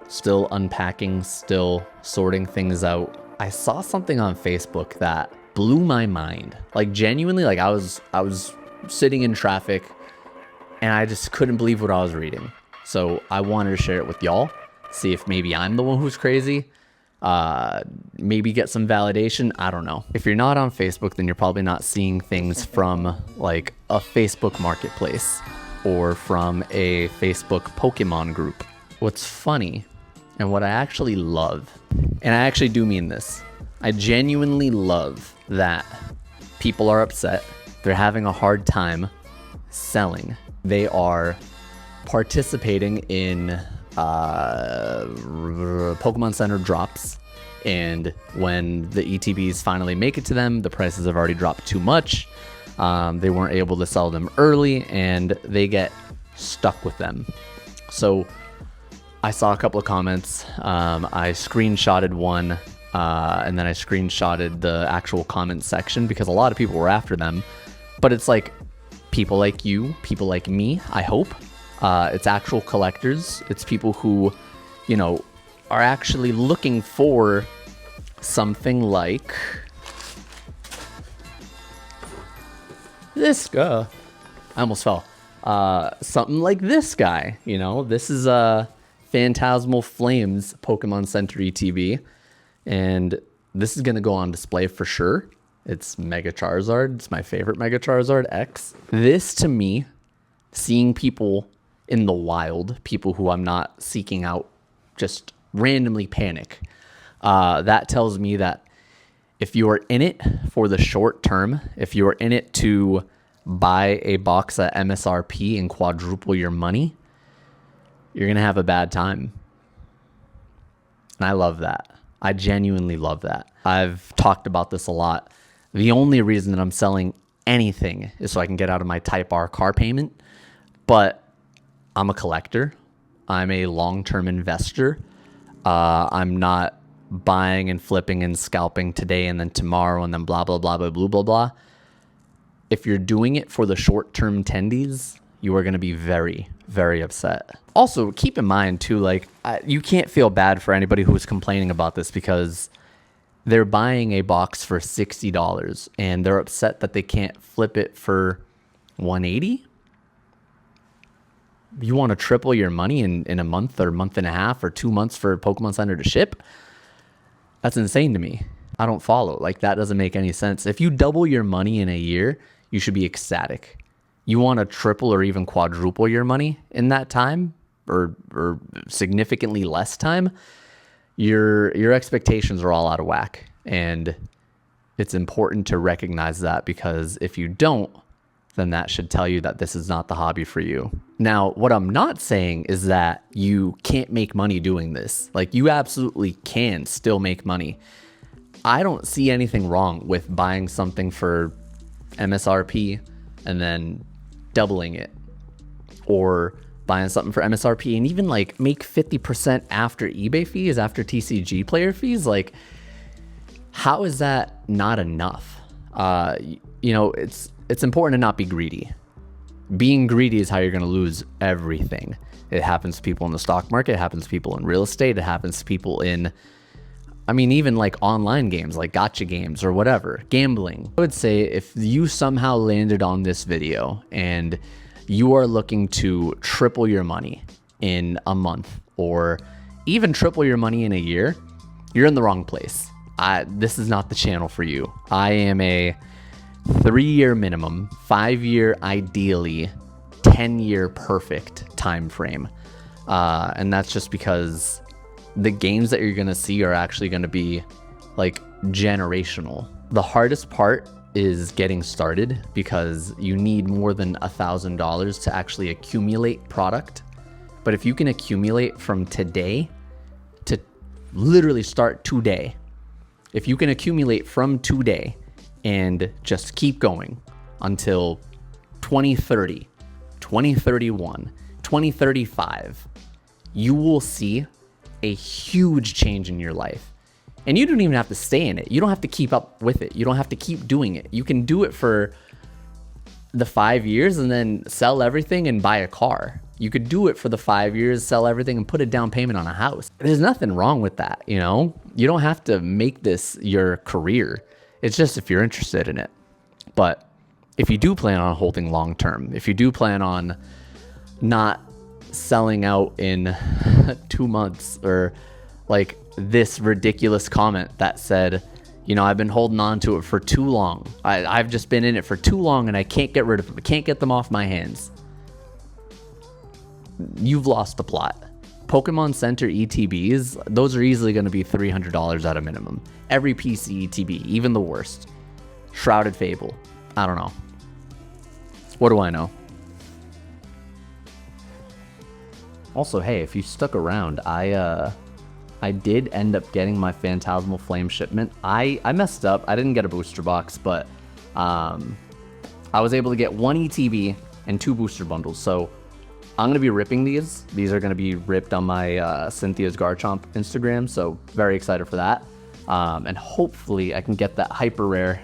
still unpacking, still sorting things out. I saw something on Facebook that blew my mind. Like genuinely, like I was sitting in traffic and I just couldn't believe what I was reading. So I wanted to share it with y'all, see if maybe I'm the one who's crazy. Maybe get some validation. I don't know. If you're not on Facebook, then you're probably not seeing things from like a Facebook marketplace or from a Facebook Pokemon group. What's funny and what I actually love, and I actually do mean this, I genuinely love that people are upset. They're having a hard time selling. They are participating in Pokemon Center drops, and when the ETBs finally make it to them, the prices have already dropped too much. They weren't able to sell them early, and they get stuck with them. So I saw a couple of comments. I screenshotted one, and then I screenshotted the actual comment section because a lot of people were after them. But it's like people like you, people like me, I hope. It's actual collectors. It's people who, you know, are actually looking for something like this guy. I almost fell. Something like this guy. You know, this is Phantasmal Flames Pokemon Center ETB, and this is gonna go on display for sure. It's Mega Charizard. It's my favorite Mega Charizard X. This to me, seeing people in the wild, people who I'm not seeking out, just randomly panic. That tells me that if you are in it for the short term, if you are in it to buy a box at MSRP and quadruple your money, you're going to have a bad time. And I love that. I genuinely love that. I've talked about this a lot. The only reason that I'm selling anything is so I can get out of my Type R car payment. But I'm a collector. I'm a long-term investor. I'm not buying and flipping and scalping today and then tomorrow and then blah, blah, blah, blah, blah, blah, blah. If you're doing it for the short-term tendies, you are going to be very, very upset. Also, keep in mind, too, like, you can't feel bad for anybody who is complaining about this because they're buying a box for $60 and they're upset that they can't flip it for $180. You want to triple your money in a month or month and a half or 2 months for Pokemon Center to ship? That's insane to me. I don't follow. Like, that doesn't make any sense. If you double your money in a year, you should be ecstatic. You want to triple or even quadruple your money in that time or significantly less time, your expectations are all out of whack. And it's important to recognize that, because if you don't, then that should tell you that this is not the hobby for you. Now, what I'm not saying is that you can't make money doing this. Like, you absolutely can still make money. I don't see anything wrong with buying something for MSRP and then doubling it, or buying something for MSRP and even like make 50% after eBay fees, after TCG player fees. Like, how is that not enough? You know, it's important to not be greedy. Being greedy is how you're going to lose everything. It happens to people in the stock market. It happens to people in real estate. It happens to people in, I mean, even like online games, like gacha games or whatever, gambling. I would say if you somehow landed on this video and you are looking to triple your money in a month or even triple your money in a year, you're in the wrong place. This is not the channel for you. I am a 3-year minimum, 5-year ideally, 10-year perfect time frame. And that's just because the games that you're going to see are actually going to be like generational. The hardest part is getting started, because you need more than $1,000 to actually accumulate product. But if you can accumulate from today to literally start today, if you can accumulate from today and just keep going until 2030, 2031, 2035, you will see a huge change in your life. And you don't even have to stay in it. You don't have to keep up with it. You don't have to keep doing it. You can do it for the 5 years and then sell everything and buy a car. You could do it for the 5 years, sell everything, and put a down payment on a house. There's nothing wrong with that, you know? You don't have to make this your career. It's just if you're interested in it. But if you do plan on holding long term, if you do plan on not selling out in 2 months, or like this ridiculous comment that said, you know, I've been holding on to it for too long. I've just been in it for too long and I can't get rid of them. I can't get them off my hands. You've lost the plot. Pokemon Center ETBs, those are easily going to be $300 at a minimum. Every PC ETB, even the worst. Shrouded Fable. I don't know. What do I know? Also, hey, if you stuck around, I did end up getting my Phantasmal Flame shipment. I messed up. I didn't get a booster box, but I was able to get 1 ETB and 2 booster bundles. So I'm going to be ripping these. These are going to be ripped on my Cynthia's Garchomp Instagram, so very excited for that. And hopefully I can get that hyper rare